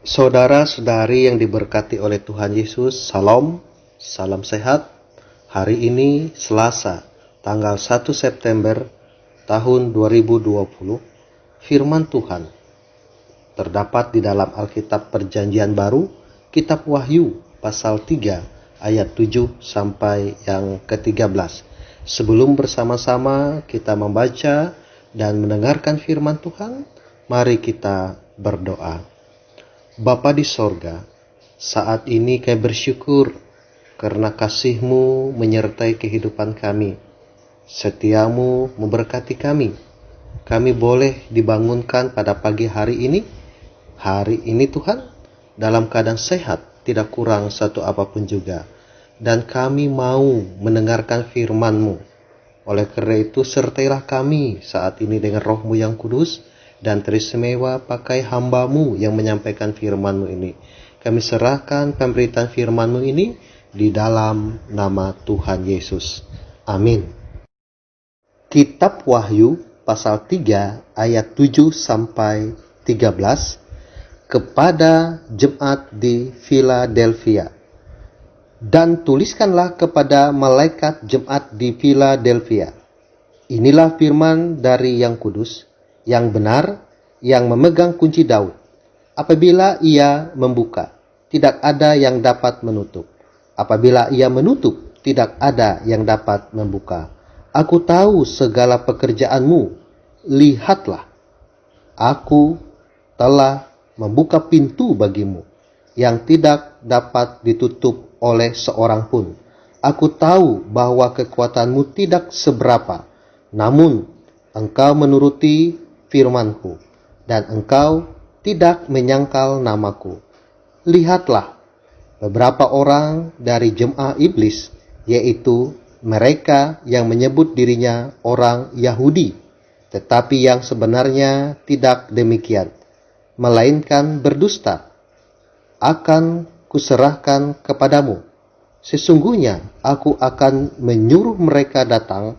Saudara-saudari yang diberkati oleh Tuhan Yesus, Salam, salam sehat. Hari ini Selasa, tanggal 1 September tahun 2020. Firman Tuhan terdapat di dalam Alkitab Perjanjian Baru, Kitab Wahyu, pasal 3, ayat 7 sampai yang ke-13. Sebelum bersama-sama kita membaca dan mendengarkan firman Tuhan, mari kita berdoa. Bapa di sorga, saat ini kami bersyukur karena kasih-Mu menyertai kehidupan kami. Setia-Mu memberkati kami. Kami boleh dibangunkan pada pagi hari ini. Hari ini Tuhan, dalam keadaan sehat, tidak kurang satu apapun juga. Dan kami mau mendengarkan firman-Mu. Oleh karena itu, sertailah kami saat ini dengan Roh-Mu yang kudus, dan teristimewa pakai hamba-Mu yang menyampaikan firman-Mu ini. Kami serahkan pemberitaan firman-Mu ini di dalam nama Tuhan Yesus. Amin. Kitab Wahyu pasal 3 ayat 7 sampai 13. Kepada jemaat di Philadelphia. Dan tuliskanlah kepada malaikat jemaat di Philadelphia. Inilah firman dari Yang Kudus, yang benar, yang memegang kunci Daud. Apabila ia membuka, tidak ada yang dapat menutup. Apabila ia menutup, tidak ada yang dapat membuka. Aku tahu segala pekerjaanmu. Lihatlah, aku telah membuka pintu bagimu, yang tidak dapat ditutup oleh seorang pun. Aku tahu bahwa kekuatanmu tidak seberapa, namun engkau menuruti firman-Ku, dan engkau tidak menyangkal namaku. Lihatlah, beberapa orang dari jemaah iblis, yaitu mereka yang menyebut dirinya orang Yahudi, tetapi yang sebenarnya tidak demikian, melainkan berdusta, akan kuserahkan kepadamu. Sesungguhnya aku akan menyuruh mereka datang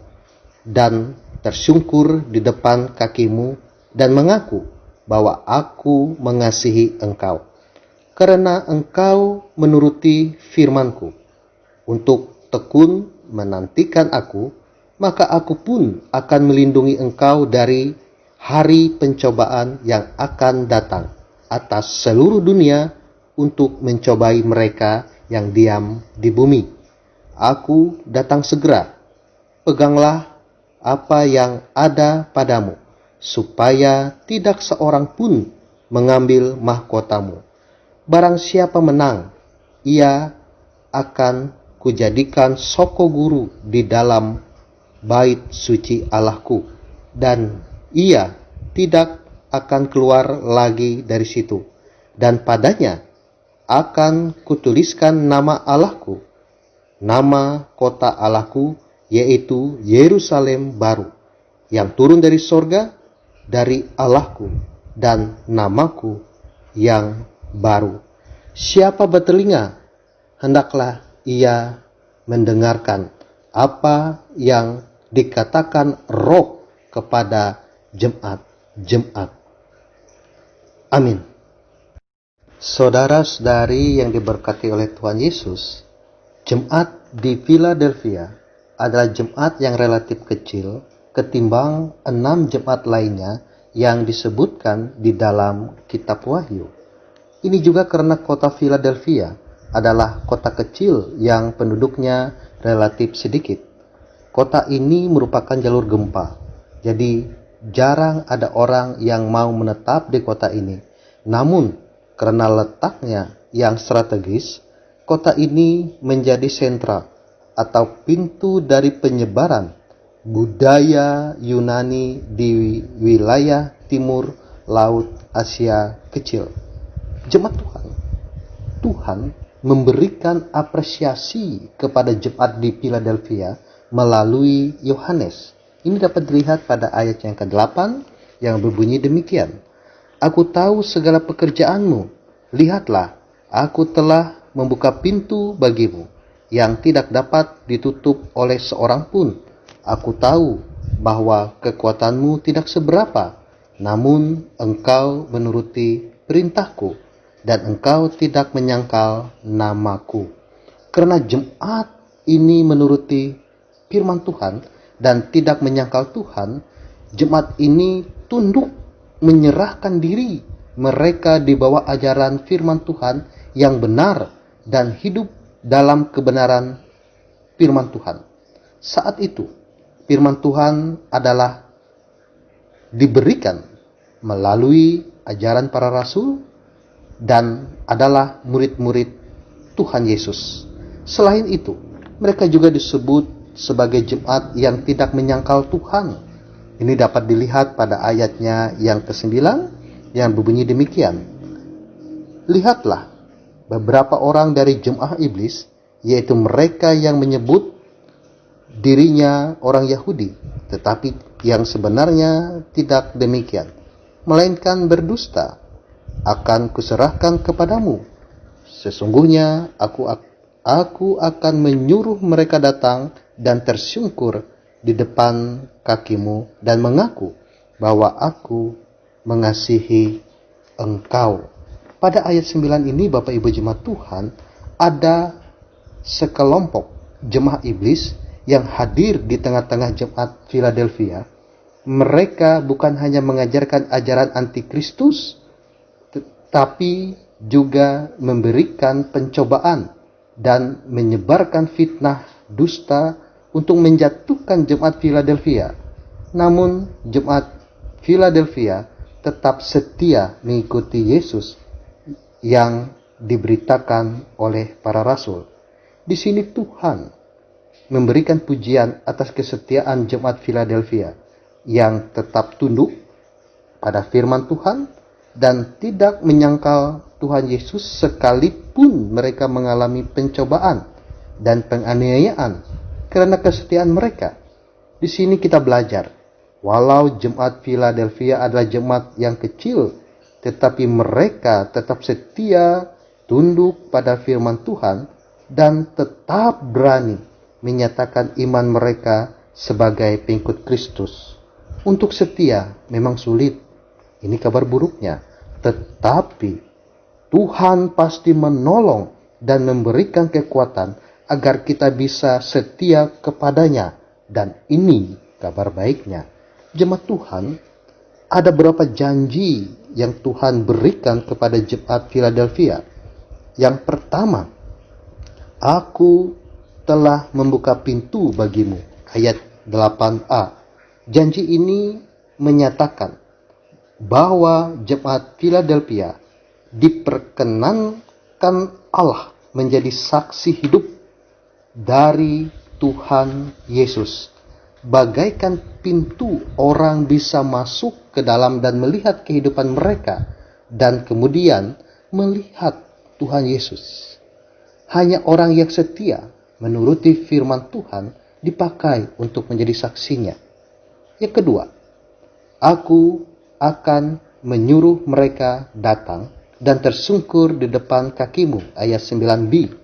dan tersungkur di depan kakimu dan mengaku bahwa aku mengasihi engkau, karena engkau menuruti firman-Ku. Untuk tekun menantikan aku, maka aku pun akan melindungi engkau dari hari pencobaan yang akan datang atas seluruh dunia untuk mencobai mereka yang diam di bumi. Aku datang segera. Peganglah apa yang ada padamu, supaya tidak seorang pun mengambil mahkotamu. Barang siapa menang, ia akan kujadikan soko guru di dalam bait suci Allahku, dan ia tidak akan keluar lagi dari situ. Dan padanya akan kutuliskan nama Allahku, nama kota Allahku, yaitu Yerusalem baru, yang turun dari sorga, dari Allahku, dan namaku yang baru. Siapa bertelinga, hendaklah ia mendengarkan apa yang dikatakan Roh kepada jemaat-jemaat. Amin. Saudara-saudari yang diberkati oleh Tuhan Yesus, jemaat di Philadelphia adalah jemaat yang relatif kecil ketimbang 6 jemaat lainnya yang disebutkan di dalam kitab Wahyu. Ini juga karena kota Philadelphia adalah kota kecil yang penduduknya relatif sedikit. Kota ini merupakan jalur gempa, jadi jarang ada orang yang mau menetap di kota ini. Namun, karena letaknya yang strategis, kota ini menjadi sentral atau pintu dari penyebaran budaya Yunani di wilayah timur Laut Asia Kecil. Jemaat Tuhan memberikan apresiasi kepada jemaat di Philadelphia melalui Yohanes. Ini dapat dilihat pada ayat yang ke-8 yang berbunyi demikian. Aku tahu segala pekerjaanmu. Lihatlah, aku telah membuka pintu bagimu, yang tidak dapat ditutup oleh seorang pun. Aku tahu bahwa kekuatanmu tidak seberapa, namun engkau menuruti perintahku, dan engkau tidak menyangkal namaku. Karena jemaat ini menuruti firman Tuhan dan tidak menyangkal Tuhan, jemaat ini tunduk menyerahkan diri mereka di bawah ajaran firman Tuhan yang benar dan hidup dalam kebenaran firman Tuhan. Saat itu, firman Tuhan adalah diberikan melalui ajaran para rasul dan adalah murid-murid Tuhan Yesus. Selain itu, mereka juga disebut sebagai jemaat yang tidak menyangkal Tuhan. Ini dapat dilihat pada ayatnya yang ke-9 yang berbunyi demikian. Lihatlah, beberapa orang dari jemaah iblis, yaitu mereka yang menyebut dirinya orang Yahudi, tetapi yang sebenarnya tidak demikian, melainkan berdusta, akan kuserahkan kepadamu. Sesungguhnya aku akan menyuruh mereka datang dan tersungkur di depan kakimu dan mengaku bahwa aku mengasihi engkau. Pada ayat 9 ini, Bapak Ibu jemaat Tuhan, ada sekelompok jemaah iblis yang hadir di tengah-tengah jemaat Philadelphia. Mereka bukan hanya mengajarkan ajaran antikristus, tetapi juga memberikan pencobaan dan menyebarkan fitnah dusta untuk menjatuhkan jemaat Philadelphia. Namun jemaat Philadelphia tetap setia mengikuti Yesus yang diberitakan oleh para rasul. Di sini Tuhan memberikan pujian atas kesetiaan jemaat Philadelphia yang tetap tunduk pada firman Tuhan dan tidak menyangkal Tuhan Yesus sekalipun mereka mengalami pencobaan dan penganiayaan karena kesetiaan mereka. Di sini kita belajar, walau jemaat Philadelphia adalah jemaat yang kecil, tetapi mereka tetap setia tunduk pada firman Tuhan dan tetap berani menyatakan iman mereka sebagai pengikut Kristus. Untuk setia memang sulit, ini kabar buruknya, tetapi Tuhan pasti menolong dan memberikan kekuatan agar kita bisa setia kepadanya, dan ini kabar baiknya. Jemaat Tuhan, ada beberapa janji yang Tuhan berikan kepada jemaat Philadelphia. Yang pertama, aku telah membuka pintu bagimu. Ayat 8a. Janji ini menyatakan bahwa jemaat Philadelphia diperkenankan Allah menjadi saksi hidup dari Tuhan Yesus. Bagaikan pintu orang bisa masuk ke dalam dan melihat kehidupan mereka dan kemudian melihat Tuhan Yesus. Hanya orang yang setia menuruti firman Tuhan dipakai untuk menjadi saksinya. Yang kedua, aku akan menyuruh mereka datang dan tersungkur di depan kakimu. Ayat 9b.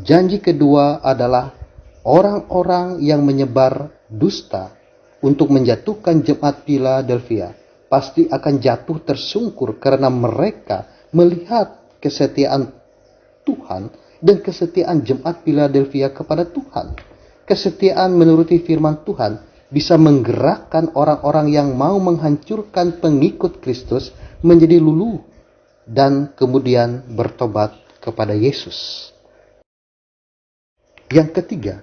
Janji kedua adalah orang-orang yang menyebar dusta untuk menjatuhkan jemaat Philadelphia pasti akan jatuh tersungkur karena mereka melihat kesetiaan Tuhan dan kesetiaan jemaat Philadelphia kepada Tuhan. Kesetiaan menuruti firman Tuhan bisa menggerakkan orang-orang yang mau menghancurkan pengikut Kristus menjadi luluh dan kemudian bertobat kepada Yesus. Yang ketiga,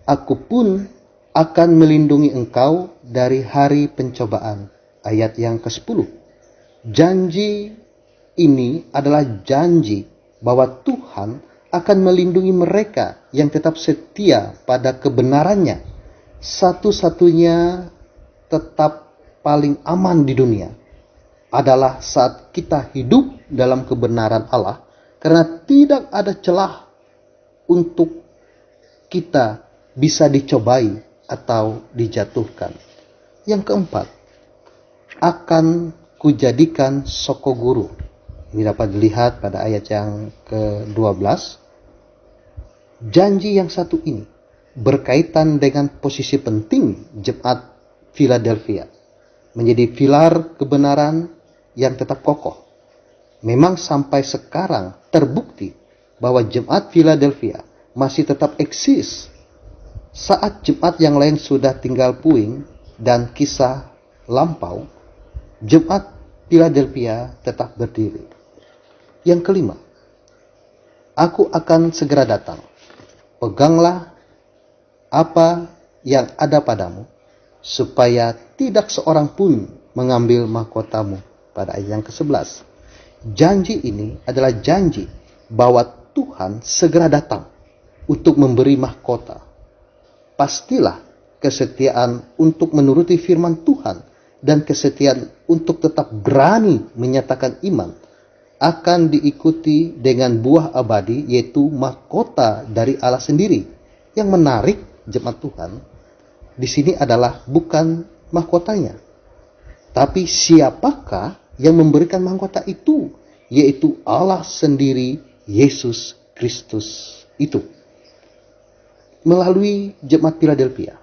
aku pun akan melindungi engkau dari hari pencobaan. Ayat yang ke-10. Janji ini adalah janji bahwa Tuhan akan melindungi mereka yang tetap setia pada kebenarannya. Satu-satunya tetap paling aman di dunia adalah saat kita hidup dalam kebenaran Allah, karena tidak ada celah untuk kita bisa dicobai atau dijatuhkan. Yang keempat, akan kujadikan soko guru. Ini dapat dilihat pada ayat yang ke-12. Janji yang satu ini berkaitan dengan posisi penting jemaat Philadelphia menjadi pilar kebenaran yang tetap kokoh. Memang sampai sekarang terbukti bahwa jemaat Philadelphia masih tetap eksis saat jemaat yang lain sudah tinggal puing dan kisah lampau. Jemaat Philadelphia tetap berdiri. Yang kelima, aku akan segera datang. Peganglah apa yang ada padamu, supaya tidak seorang pun mengambil mahkotamu. Pada ayat yang ke-11. Janji ini adalah janji bahwa Tuhan segera datang untuk memberi mahkota. Pastilah kesetiaan untuk menuruti firman Tuhan dan kesetiaan untuk tetap berani menyatakan iman akan diikuti dengan buah abadi, yaitu mahkota dari Allah sendiri. Yang menarik jemaat Tuhan di sini adalah bukan mahkotanya, tapi siapakah yang memberikan mahkota itu, yaitu Allah sendiri, Yesus Kristus itu. Melalui jemaat Philadelphia,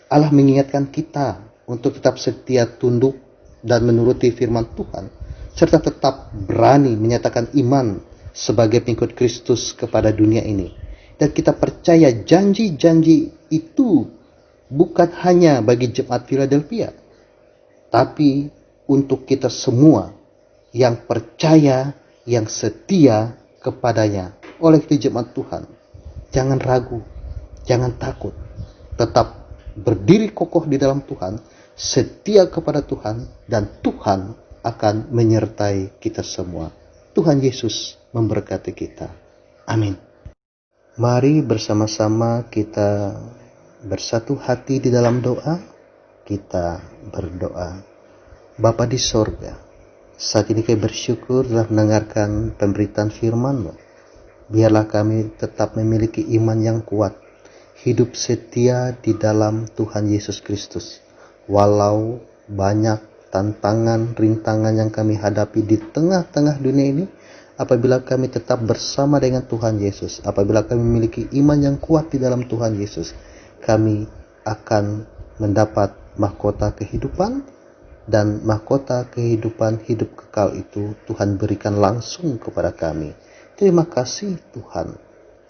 Allah mengingatkan kita untuk tetap setia tunduk dan menuruti firman Tuhan, serta tetap berani menyatakan iman sebagai pengikut Kristus kepada dunia ini. Dan kita percaya janji-janji itu bukan hanya bagi jemaat Philadelphia, tapi untuk kita semua yang percaya, yang setia kepadanya. Oleh itu jemaat Tuhan, jangan ragu, jangan takut, tetap berdiri kokoh di dalam Tuhan, setia kepada Tuhan, dan Tuhan akan menyertai kita semua. Tuhan Yesus memberkati kita. Amin. Mari bersama-sama kita bersatu hati di dalam doa. Kita berdoa. Bapa di sorga, saat ini kami bersyukur telah mendengarkan pemberitaan firman-Mu. Biarlah kami tetap memiliki iman yang kuat, hidup setia di dalam Tuhan Yesus Kristus. Walau banyak tantangan, rintangan yang kami hadapi di tengah-tengah dunia ini, apabila kami tetap bersama dengan Tuhan Yesus, apabila kami memiliki iman yang kuat di dalam Tuhan Yesus, kami akan mendapat mahkota kehidupan, dan mahkota kehidupan hidup kekal itu Tuhan berikan langsung kepada kami. Terima kasih Tuhan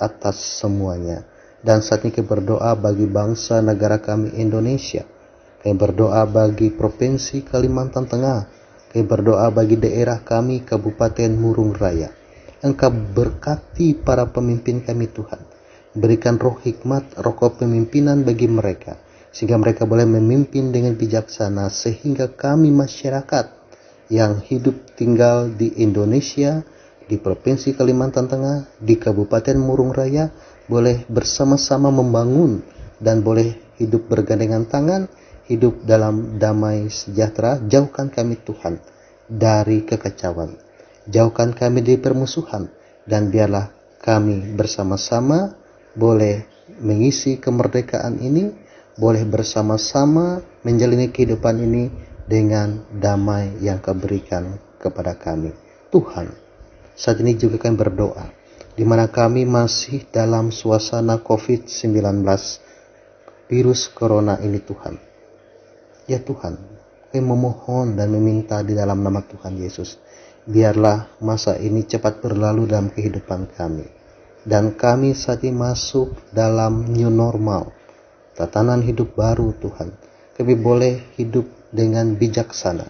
atas semuanya. Dan saat ini kami berdoa bagi bangsa negara kami Indonesia. Kami berdoa bagi Provinsi Kalimantan Tengah. Kami berdoa bagi daerah kami Kabupaten Murung Raya. Engkau berkati para pemimpin kami Tuhan. Berikan roh hikmat, roh kepemimpinan bagi mereka, sehingga mereka boleh memimpin dengan bijaksana, sehingga kami masyarakat yang hidup tinggal di Indonesia, di Provinsi Kalimantan Tengah, di Kabupaten Murung Raya, boleh bersama-sama membangun dan boleh hidup bergandengan tangan, hidup dalam damai sejahtera. Jauhkan kami Tuhan dari kekacauan, jauhkan kami dari permusuhan, dan biarlah kami bersama-sama boleh mengisi kemerdekaan ini, boleh bersama-sama menjalani kehidupan ini dengan damai yang Kau berikan kepada kami. Tuhan, saat ini juga kami berdoa, di mana kami masih dalam suasana COVID-19, virus corona ini Tuhan. Ya Tuhan, kami memohon dan meminta di dalam nama Tuhan Yesus, biarlah masa ini cepat berlalu dalam kehidupan kami. Dan kami saat ini masuk dalam new normal, tatanan hidup baru Tuhan. Kami boleh hidup dengan bijaksana.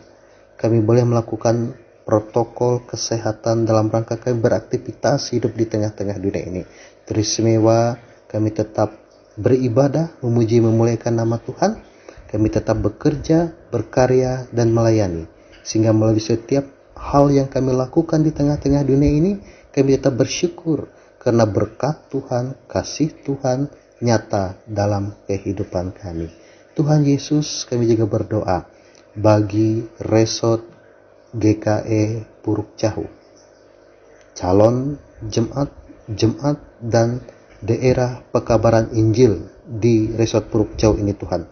Kami boleh melakukan protokol kesehatan dalam rangka kami beraktivitas hidup di tengah-tengah dunia ini. Teristimewa kami tetap beribadah, memuji memuliakan nama Tuhan. Kami tetap bekerja, berkarya, dan melayani. Sehingga melalui setiap hal yang kami lakukan di tengah-tengah dunia ini, kami tetap bersyukur karena berkat Tuhan, kasih Tuhan nyata dalam kehidupan kami. Tuhan Yesus, kami juga berdoa bagi Resort GKE Puruk Cahu, calon jemaat dan daerah pekabaran Injil di Resort Puruk Cahu ini Tuhan.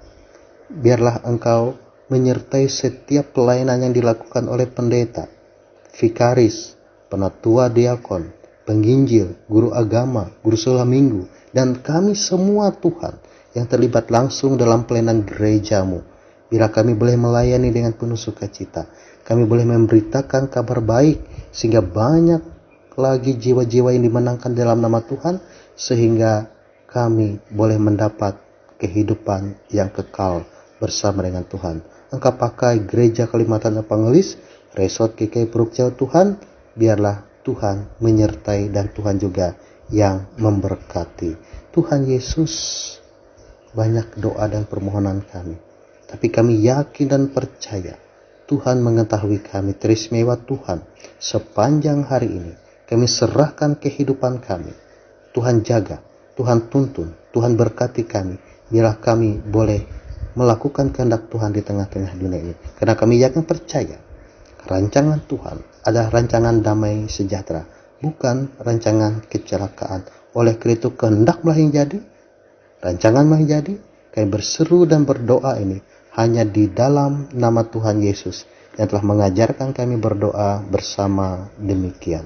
Biarlah Engkau menyertai setiap pelayanan yang dilakukan oleh pendeta, vikaris, penatua diakon, penginjil, guru agama, guru sekolah minggu, dan kami semua Tuhan yang terlibat langsung dalam pelayanan gerejamu. Bila kami boleh melayani dengan penuh sukacita, Kami boleh memberitakan kabar baik sehingga banyak lagi jiwa-jiwa yang dimenangkan dalam nama Tuhan, sehingga kami boleh mendapat kehidupan yang kekal bersama dengan Tuhan. Engkau pakai Gereja Kalimantan Evangelis, Resort GKI Puruk Jauh Tuhan, biarlah Tuhan menyertai dan Tuhan juga yang memberkati. Tuhan Yesus, banyak doa dan permohonan kami, tapi kami yakin dan percaya Tuhan mengetahui kami. Teristimewa Tuhan, sepanjang hari ini kami serahkan kehidupan kami. Tuhan jaga, Tuhan tuntun, Tuhan berkati kami, biarlah kami boleh melakukan kehendak Tuhan di tengah-tengah dunia ini. Karena kami yakin percaya rancangan Tuhan adalah rancangan damai sejahtera, bukan rancangan kecelakaan. Oleh karena itu kehendaklah yang jadi, rancanganlah yang jadi. Kami berseru dan berdoa ini hanya di dalam nama Tuhan Yesus yang telah mengajarkan kami berdoa bersama demikian.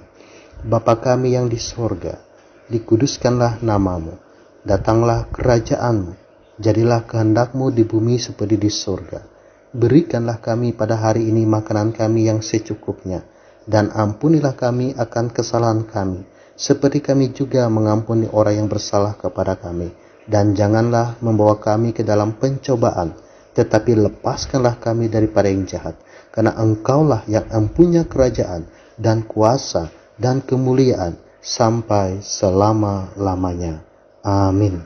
Bapa kami yang di sorga, dikuduskanlah namamu, datanglah kerajaanmu, jadilah kehendak-Mu di bumi seperti di sorga. Berikanlah kami pada hari ini makanan kami yang secukupnya, dan ampunilah kami akan kesalahan kami, seperti kami juga mengampuni orang yang bersalah kepada kami. Dan janganlah membawa kami ke dalam pencobaan, tetapi lepaskanlah kami daripada yang jahat. Karena Engkaulah yang mempunyai kerajaan dan kuasa dan kemuliaan sampai selama-lamanya. Amin.